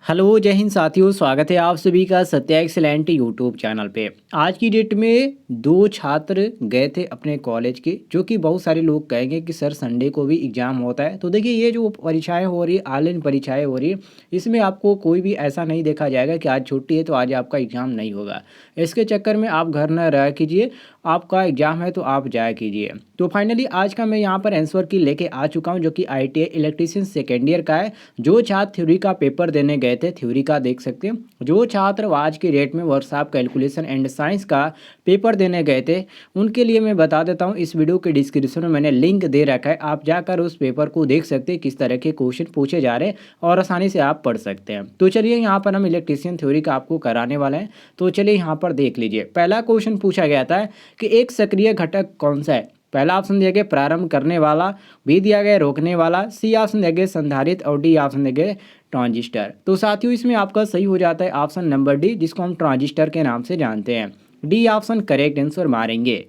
Hello जय हिंद साथियों, स्वागत है आप सभी का सत्या एक्सीलेंट यूट्यूब चैनल पे। आज की डेट में दो छात्र गए थे अपने कॉलेज के, जो कि बहुत सारे लोग कहेंगे कि सर संडे को भी एग्ज़ाम होता है। तो देखिए, ये जो परीक्षाएं हो रही, ऑनलाइन परीक्षाएं हो रही, इसमें आपको कोई भी ऐसा नहीं देखा जाएगा कि आज छुट्टी है तो आज आपका एग्ज़ाम नहीं होगा। इसके चक्कर में आप घर न रहा कीजिए, आपका एग्ज़ाम है तो आप जाया कीजिए। तो फाइनली आज का मैं यहाँ पर आंसर की लेके आ चुका हूँ, जो कि ITI इलेक्ट्रीशियन सेकेंड ईयर का है। जो छात्र थ्योरी का पेपर देने गए थे, थ्योरी का देख सकते हैं। जो छात्र आज की डेट में वर्कशॉप कैलकुलेशन एंड साइंस का पेपर देने गए थे, उनके लिए मैं बता देता हूँ, इस वीडियो के डिस्क्रिप्शन में मैंने लिंक दे रखा है। आप जाकर उस पेपर को देख सकते हैं, किस तरह के क्वेश्चन पूछे जा रहे हैं और आसानी से आप पढ़ सकते हैं। तो चलिए, यहाँ पर हम इलेक्ट्रीशियन थ्योरी का आपको कराने वाले हैं। तो चलिए यहाँ पर देख लीजिए। पहला क्वेश्चन पूछा गया था कि एक सक्रिय घटक कौन सा है। पहला ऑप्शन दिया गया प्रारंभ करने वाला, बी दिया गया रोकने वाला, सी ऑप्शन दिया गया संधारित्र और डी ऑप्शन दिया गया ट्रांजिस्टर। तो साथियों, इसमें आपका सही हो जाता है ऑप्शन नंबर डी, जिसको हम ट्रांजिस्टर के नाम से जानते हैं। डी ऑप्शन करेक्ट आंसर मारेंगे।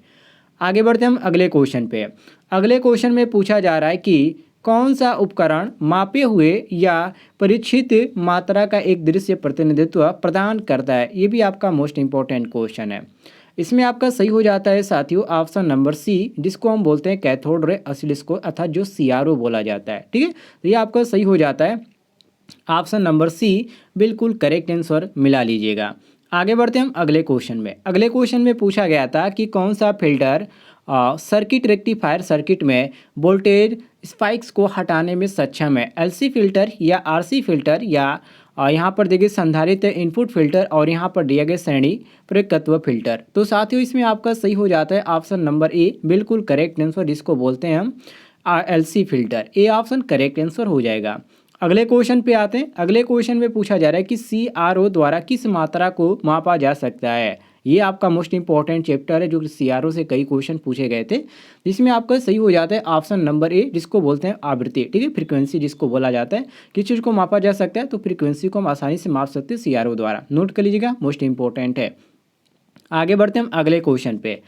आगे बढ़ते हम अगले क्वेश्चन पे। अगले क्वेश्चन में पूछा जा रहा है कि कौन सा उपकरण मापे हुए या परीक्षित मात्रा का एक दृश्य प्रतिनिधित्व प्रदान करता है। ये भी आपका मोस्ट इंपॉर्टेंट क्वेश्चन है। इसमें आपका सही हो जाता है साथियों ऑप्शन नंबर सी, जिसको हम बोलते हैं कैथोड रे ऑसिलोस्कोप अर्थात जो CRO बोला जाता है। ठीक है, तो ये आपका सही हो जाता है ऑप्शन नंबर सी, बिल्कुल करेक्ट आंसर मिला लीजिएगा। आगे बढ़ते हैं हम अगले क्वेश्चन में। अगले क्वेश्चन में पूछा गया था कि कौन सा फिल्टर सर्किट रेक्टिफायर सर्किट में वोल्टेज स्पाइक्स को हटाने में सक्षम है। LC फिल्टर या RC फिल्टर या यहाँ पर देखिए संधारित्र इनपुट फिल्टर और यहाँ पर दिया गया श्रेणी परिकत्व फिल्टर। तो साथियों, इसमें आपका सही हो जाता है ऑप्शन नंबर ए, बिल्कुल करेक्ट आंसर, जिसको बोलते हैं हम LC filter. A option correct answer हो जाएगा। अगले क्वेश्चन पे आते हैं। अगले क्वेश्चन में पूछा जा रहा है कि CRO द्वारा किस मात्रा को मापा जा सकता है। ये आपका मोस्ट इंपॉर्टेंट चैप्टर है, जो कि CRO से कई क्वेश्चन पूछे गए थे, जिसमें आपका सही हो जाता है ऑप्शन नंबर ए, जिसको बोलते हैं आवृत्ति। ठीक है, फ्रीक्वेंसी जिसको बोला जाता है। किस चीज़ को मापा जा सकता है, तो फ्रीक्वेंसी को हम आसानी से माप सकते हैं CRO द्वारा। नोट कर लीजिएगा, मोस्ट इंपॉर्टेंट है। आगे बढ़ते हैं हम अगले क्वेश्चन पे।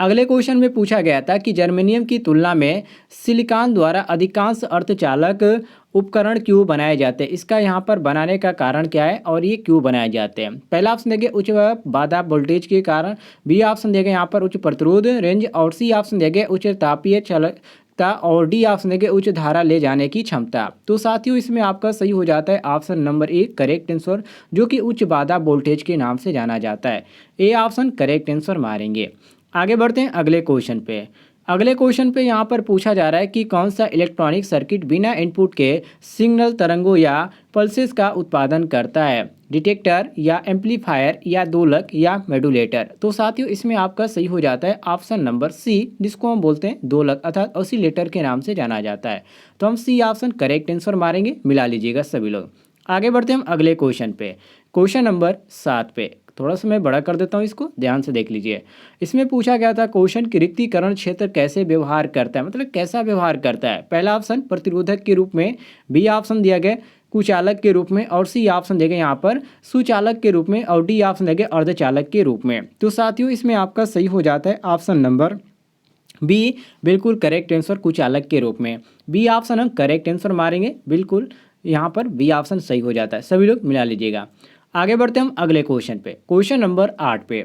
अगले क्वेश्चन में पूछा गया था कि जर्मेनियम की तुलना में सिलिकॉन द्वारा अधिकांश अर्धचालक उपकरण क्यों बनाए जाते हैं। इसका यहाँ पर बनाने का कारण क्या है और ये क्यों बनाए जाते हैं। पहला ऑप्शन देंगे उच्च बाधा वोल्टेज के कारण, बी ऑप्शन देंगे यहाँ पर उच्च प्रतिरोध रेंज, और सी ऑप्शन देंगे उच्च तापीय चालकता, और डी ऑप्शन देंगे उच्च धारा ले जाने की क्षमता। तो साथियों, इसमें आपका सही हो जाता है option number A, correct answer, जो कि उच्च बाधा वोल्टेज के नाम से जाना जाता है। ए ऑप्शन करेक्ट आंसर मारेंगे। आगे बढ़ते हैं अगले क्वेश्चन पे। अगले क्वेश्चन पे यहाँ पर पूछा जा रहा है कि कौन सा इलेक्ट्रॉनिक सर्किट बिना इनपुट के सिग्नल तरंगों या पल्सेस का उत्पादन करता है। डिटेक्टर या एम्पलीफायर या दोलक या मॉड्यूलेटर। तो साथियों, इसमें आपका सही हो जाता है ऑप्शन नंबर सी, जिसको हम बोलते हैं दोलक अर्थात ऑसिलेटर के नाम से जाना जाता है। तो हम सी ऑप्शन करेक्ट आंसर मारेंगे, मिला लीजिएगा सभी लोग। आगे बढ़ते हैं हम अगले क्वेश्चन पे। क्वेश्चन नंबर 7 पे। थोड़ा सा मैं बड़ा कर देता हूँ, इसको ध्यान से देख लीजिए। इसमें पूछा गया था क्वेश्चन कि रिक्तीकरण क्षेत्र कैसे व्यवहार करता है, मतलब कैसा व्यवहार करता है। पहला ऑप्शन प्रतिरोधक के रूप में, बी ऑप्शन दिया गया कुचालक के रूप में, और सी ऑप्शन दिया गया यहाँ पर सुचालक के रूप में, और डी ऑप्शन दिया गया अर्धचालक के रूप में। तो साथियों, इसमें आपका सही हो जाता है ऑप्शन नंबर बी, बिल्कुल करेक्ट आंसर, कुचालक के रूप में। बी ऑप्शन हम करेक्ट आंसर मारेंगे, बिल्कुल यहाँ पर बी ऑप्शन सही हो जाता है। सभी लोग मिला लीजिएगा। आगे बढ़ते हम अगले क्वेश्चन पे। क्वेश्चन नंबर 8 पे।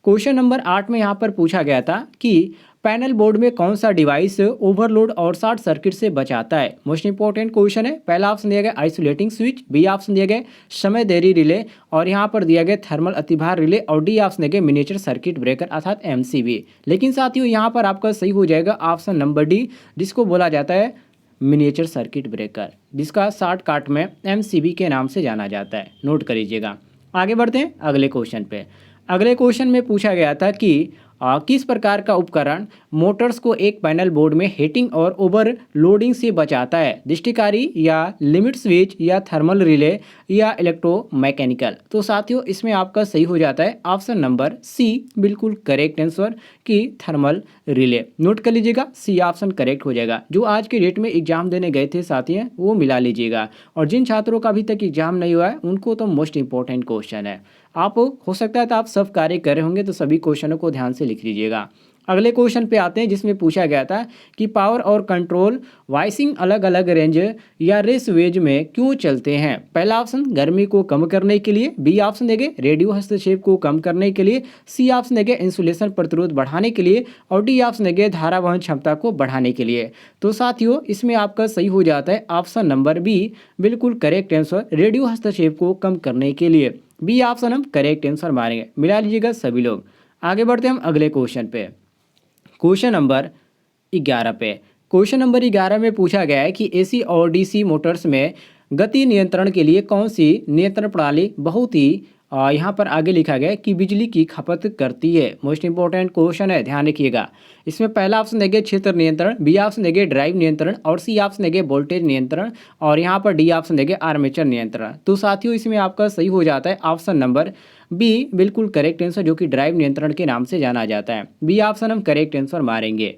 क्वेश्चन नंबर 8 में यहाँ पर पूछा गया था कि पैनल बोर्ड में कौन सा डिवाइस ओवरलोड और शॉर्ट सर्किट से बचाता है। मोस्ट इंपॉर्टेंट क्वेश्चन है। पहला ऑप्शन दिया गया आइसोलेटिंग स्विच, बी ऑप्शन दिया गया समय देरी रिले, और यहाँ पर दिया गया थर्मल अतिभार रिले, और डी ऑप्शन दिया गया मिनिएचर सर्किट ब्रेकर अर्थात MCB। लेकिन साथियों, यहाँ पर आपका सही हो जाएगा ऑप्शन नंबर डी, जिसको बोला जाता है मिनिएचर सर्किट ब्रेकर, जिसका शॉर्टकट में MCB के नाम से जाना जाता है। नोट कर लीजिएगा। आगे बढ़ते हैं अगले क्वेश्चन पे। अगले क्वेश्चन में पूछा गया था कि किस प्रकार का उपकरण मोटर्स को एक पैनल बोर्ड में हीटिंग और ओवरलोडिंग से बचाता है। दृष्टिकारी या लिमिट स्विच या थर्मल रिले या इलेक्ट्रोमैकेनिकल। तो साथियों, इसमें आपका सही हो जाता है ऑप्शन नंबर सी, बिल्कुल करेक्ट आंसर, कि थर्मल रिले। नोट कर लीजिएगा, सी ऑप्शन करेक्ट हो जाएगा। जो आज के डेट में एग्जाम देने गए थे साथियों, वो मिला लीजिएगा। और जिन छात्रों का अभी तक एग्जाम नहीं हुआ है, उनको तो मोस्ट इंपॉर्टेंट क्वेश्चन है। आप हो सकता है तो आप सब कार्य कर रहे होंगे, तो सभी क्वेश्चनों को ध्यान से लिख लीजिएगा। अगले क्वेश्चन पे आते हैं जिसमें पूछा गया था कि पावर और कंट्रोल वाइसिंग अलग अलग रेंज या रेस वेज में क्यों चलते हैं। पहला ऑप्शन गर्मी को कम करने के लिए, बी ऑप्शन देंगे रेडियो हस्तक्षेप को कम करने के लिए, सी ऑप्शन देंगे इंसुलेशन प्रतिरोध बढ़ाने के लिए और डी ऑप्शन देंगे धारा वहन क्षमता को बढ़ाने के लिए। तो साथियों इसमें आपका सही हो जाता है ऑप्शन नंबर बी, बिल्कुल करेक्ट आंसर, रेडियो हस्तक्षेप को कम करने के लिए। बी ऑप्शन हम करेक्ट आंसर मारेंगे, मिला लीजिएगा सभी लोग। आगे बढ़ते हैं हम अगले क्वेश्चन पे, क्वेश्चन नंबर 11 पे। क्वेश्चन नंबर 11 में पूछा गया है कि एसी और डीसी मोटर्स में गति नियंत्रण के लिए कौन सी नियंत्रण प्रणाली बहुत ही यहाँ पर आगे लिखा गया है कि बिजली की खपत करती है। मोस्ट इंपॉर्टेंट क्वेश्चन है, ध्यान रखिएगा। इसमें पहला ऑप्शन देंगे क्षेत्र नियंत्रण, बी ऑप्शन देंगे ड्राइव नियंत्रण और सी ऑप्शन देंगे वोल्टेज नियंत्रण और यहाँ पर डी ऑप्शन देंगे आर्मेचर नियंत्रण। तो साथियों इसमें आपका सही हो जाता है ऑप्शन नंबर बी, बिल्कुल करेक्ट आंसर, जो कि ड्राइव नियंत्रण के नाम से जाना जाता है। बी ऑप्शन हम करेक्ट आंसर मारेंगे।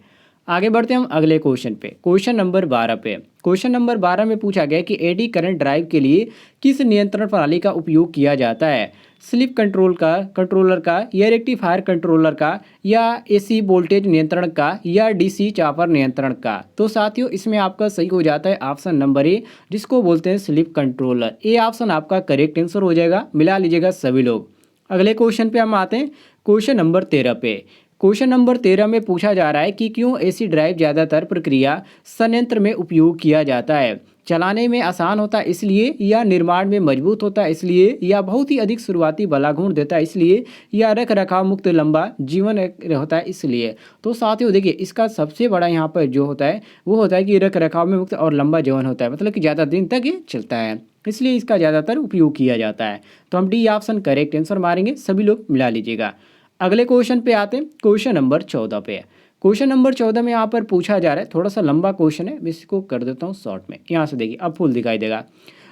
आगे बढ़ते हैं हम अगले क्वेश्चन पे, क्वेश्चन नंबर 12 पे। क्वेश्चन नंबर 12 में पूछा गया कि एडी करंट ड्राइव के लिए किस नियंत्रण प्रणाली का उपयोग किया जाता है। स्लिप कंट्रोलर का या रेक्टिफायर कंट्रोलर का या एसी वोल्टेज नियंत्रण का या डीसी चापर नियंत्रण का। तो साथियों इसमें आपका सही हो जाता है ऑप्शन नंबर ए, जिसको बोलते हैं स्लिप कंट्रोलर। ए ऑप्शन आपका करेक्ट आंसर हो जाएगा, मिला लीजिएगा सभी लोग। अगले क्वेश्चन पे हम आते हैं, क्वेश्चन नंबर 13 पे। क्वेश्चन नंबर 13 में पूछा जा रहा है कि क्यों एसी ड्राइव ज़्यादातर प्रक्रिया संयंत्र में उपयोग किया जाता है। चलाने में आसान होता है इसलिए, या निर्माण में मजबूत होता है इसलिए, या बहुत ही अधिक शुरुआती बलागुण देता है इसलिए, या रख रखाव मुक्त लंबा जीवन होता है इसलिए। तो साथियों देखिए इसका सबसे बड़ा यहाँ पर जो होता है वो होता है कि रख रखाव में मुक्त और लंबा जीवन होता है, मतलब कि ज़्यादा दिन तक ये चलता है, इसलिए इसका ज़्यादातर उपयोग किया जाता है। तो हम डी ऑप्शन करेक्ट आंसर मारेंगे, सभी लोग मिला लीजिएगा। अगले क्वेश्चन पे आते हैं, क्वेश्चन नंबर 14 पे। क्वेश्चन नंबर 14 में यहाँ पर पूछा जा रहा है, थोड़ा सा लंबा क्वेश्चन है, मैं इसको कर देता हूँ शॉर्ट में। यहाँ से देखिए अब फुल दिखाई देगा,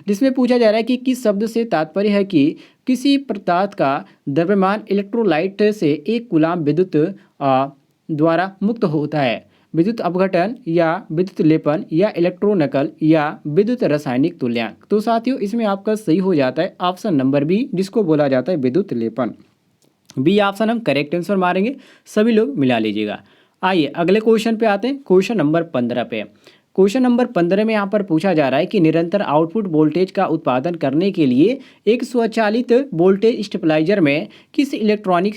जिसमें पूछा जा रहा है कि किस शब्द से तात्पर्य है कि किसी पदार्थ का द्रव्यमान इलेक्ट्रोलाइट से 1 कूलाम विद्युत द्वारा मुक्त होता है। विद्युत अपघटन या विद्युत लेपन या इलेक्ट्रोनकल या विद्युत रासायनिक तुल्यांक। तो साथियों इसमें आपका सही हो जाता है ऑप्शन नंबर बी, जिसको बोला जाता है विद्युत लेपन। बी ऑप्शन हम करेक्ट आंसर मारेंगे, सभी लोग मिला लीजिएगा। आइए अगले क्वेश्चन पे आते हैं, क्वेश्चन नंबर 15 पे। क्वेश्चन नंबर 15 में यहाँ पर पूछा जा रहा है कि निरंतर आउटपुट वोल्टेज का उत्पादन करने के लिए एक स्वचालित वोल्टेज स्टेबलाइजर में किस इलेक्ट्रॉनिक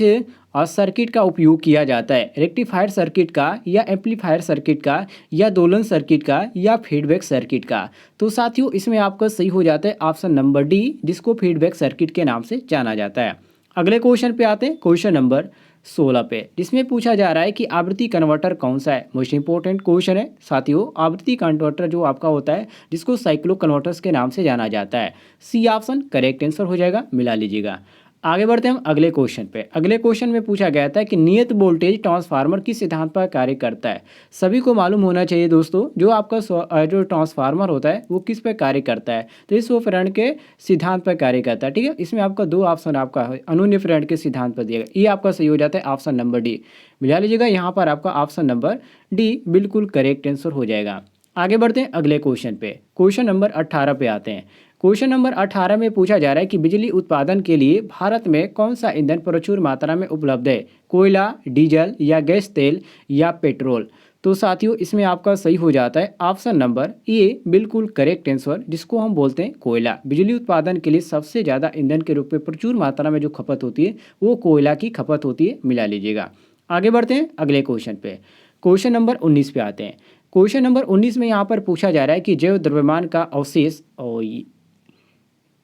सर्किट का उपयोग किया जाता है। रेक्टिफायर सर्किट का या एम्पलीफायर सर्किट का या दोलन सर्किट का या फीडबैक सर्किट का। तो साथियों इसमें आपका सही हो जाता है ऑप्शन नंबर डी, जिसको फीडबैक सर्किट के नाम से जाना जाता है। अगले क्वेश्चन पे आते हैं, क्वेश्चन नंबर 16 पे, जिसमें पूछा जा रहा है कि आवृत्ति कन्वर्टर कौन सा है। मोस्ट इंपॉर्टेंट क्वेश्चन है साथियों। आवृत्ति कन्वर्टर जो आपका होता है जिसको साइक्लो कन्वर्टर्स के नाम से जाना जाता है। सी ऑप्शन करेक्ट आंसर हो जाएगा, मिला लीजिएगा। आगे बढ़ते हैं हम अगले क्वेश्चन पे। अगले क्वेश्चन में पूछा गया था कि नियत वोल्टेज ट्रांसफार्मर किस सिद्धांत पर कार्य करता है। सभी को मालूम होना चाहिए दोस्तों, जो आपका जो ट्रांसफार्मर होता है वो किस पर कार्य करता है, तो इस स्वप्रेरण के सिद्धांत पर कार्य करता है। ठीक है, इसमें आपका 2 ऑप्शन आपका है, अनुन्य प्रेरण के सिद्धांत पर दिया गया, ये आपका सही हो जाता है ऑप्शन नंबर डी, मिला लीजिएगा। यहाँ पर आपका ऑप्शन नंबर डी बिल्कुल करेक्ट आंसर हो जाएगा। आगे बढ़ते हैं अगले क्वेश्चन पे, क्वेश्चन नंबर 18 पे आते हैं। क्वेश्चन नंबर 18 में पूछा जा रहा है कि बिजली उत्पादन के लिए भारत में कौन सा ईंधन प्रचुर मात्रा में उपलब्ध है। कोयला, डीजल या गैस तेल या पेट्रोल। तो साथियों इसमें आपका सही हो जाता है ऑप्शन नंबर ए, बिल्कुल करेक्ट आंसर, जिसको हम बोलते हैं कोयला। बिजली उत्पादन के लिए सबसे ज़्यादा ईंधन के रूप में प्रचुर मात्रा में जो खपत होती है वो कोयला की खपत होती है, मिला लीजिएगा। आगे बढ़ते हैं अगले क्वेश्चन पे, क्वेश्चन नंबर 19 पे आते हैं। क्वेश्चन नंबर 19 में यहाँ पर पूछा जा रहा है कि जैव द्रव्यमान का अवशेष, और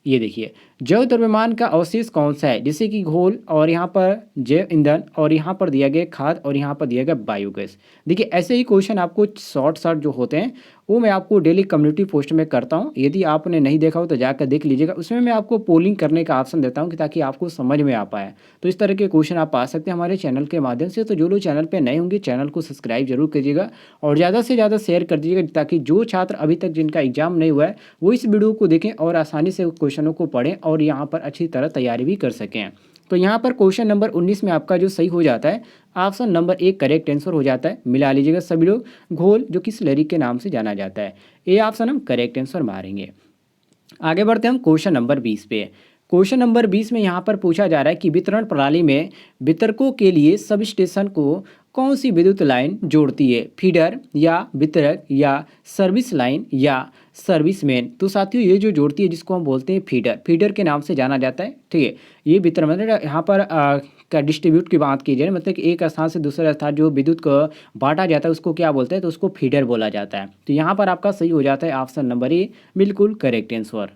ये देखिए जैव द्रव्यमान का अवशेष कौन सा है, जैसे कि घोल और यहाँ पर जैव ईंधन और यहाँ पर दिया गया खाद और यहाँ पर दिया गया बायोगैस। देखिए ऐसे ही क्वेश्चन आपको शॉर्ट जो होते हैं वो मैं आपको डेली कम्युनिटी पोस्ट में करता हूँ, यदि आपने नहीं देखा हो तो जाकर देख लीजिएगा। उसमें मैं आपको पोलिंग करने का ऑप्शन देता हूँ कि ताकि आपको समझ में आ पाए। तो इस तरह के क्वेश्चन आप पा सकते हैं हमारे चैनल के माध्यम से। तो जो लोग चैनल पर नए होंगे चैनल को सब्सक्राइब जरूर कीजिएगा और ज़्यादा से ज़्यादा शेयर कर दीजिएगा, ताकि जो छात्र अभी तक जिनका एग्जाम नहीं हुआ है वो इस वीडियो को देखें और आसानी से क्वेश्चनों को पढ़ें और यहाँ पर अच्छी तरह तैयारी भी कर सकें। तो यहाँ पर क्वेश्चन नंबर 19 में आपका जो सही हो जाता है option number A correct answer हो जाता है, मिला लीजिएगा सभी लोग। घोल जो कि स्लरी के नाम से जाना जाता है, ए ऑप्शन हम करेक्ट आंसर मारेंगे। आगे बढ़ते हैं हम क्वेश्चन नंबर 20 पे। क्वेश्चन नंबर 20 में यहाँ पर पूछा जा रहा है कि वितरण प्रणाली में वितरकों के लिए सब स्टेशन को कौन सी विद्युत लाइन जोड़ती है, फीडर या वितरक या सर्विस लाइन या सर्विसमैन। तो साथियों ये जो जोड़ती है जिसको हम बोलते हैं फीडर, फीडर के नाम से जाना जाता है। ठीक है, ये वितरण मतलब यहाँ पर का डिस्ट्रीब्यूट की बात की जाए, मतलब कि एक स्थान से दूसरे स्थान जो विद्युत को बांटा जाता है उसको क्या बोलते हैं, तो उसको फीडर बोला जाता है। तो यहाँ पर आपका सही हो जाता है ऑप्शन नंबर ए, बिल्कुल करेक्ट आंसर।